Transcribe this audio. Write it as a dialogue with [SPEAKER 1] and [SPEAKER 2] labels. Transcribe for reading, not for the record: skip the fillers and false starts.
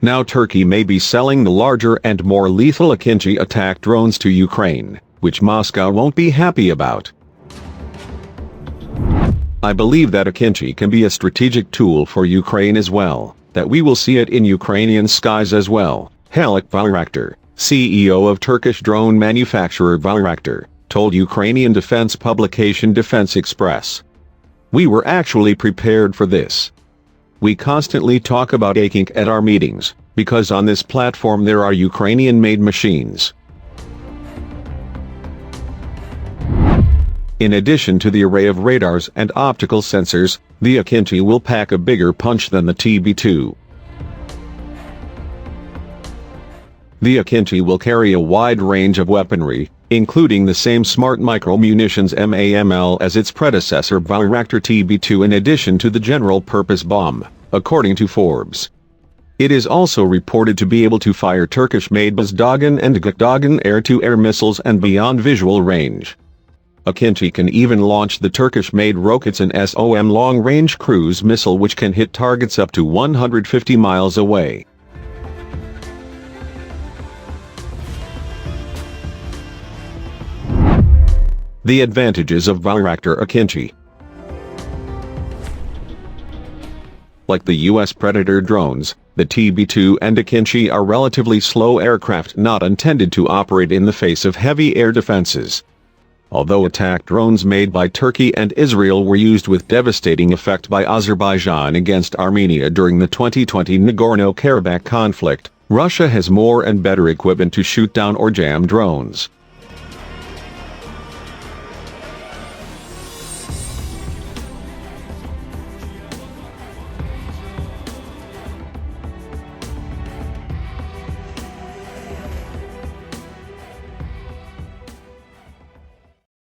[SPEAKER 1] Now Turkey may be selling the larger and more lethal Akinci attack drones to Ukraine, which Moscow won't be happy about. I believe that Akinci can be a strategic tool for Ukraine as well, that we will see it in Ukrainian skies as well. Haluk Bayraktar, CEO of Turkish drone manufacturer Bayraktar, told Ukrainian defense publication Defense Express. We were actually prepared for this. We constantly talk about Akinci at our meetings, because on this platform there are Ukrainian-made machines. In addition to the array of radars and optical sensors, the Akinci will pack a bigger punch than the TB-2. The Akinci will carry a wide range of weaponry, including the same smart micro-munitions MAML as its predecessor Bayraktar TB-2 in addition to the general-purpose bomb, according to Forbes. It is also reported to be able to fire Turkish-made BAYRAKTAR and Akinci air-to-air missiles and beyond visual range. Akinci can even launch the Turkish-made rockets and SOM long-range cruise missile which can hit targets up to 150 miles away. The advantages of Bayraktar Akinci. Like the U.S. Predator drones, the TB-2 and Akinci are relatively slow aircraft not intended to operate in the face of heavy air defenses. Although attack drones made by Turkey and Israel were used with devastating effect by Azerbaijan against Armenia during the 2020 Nagorno-Karabakh conflict, Russia has more and better equipment to shoot down or jam drones.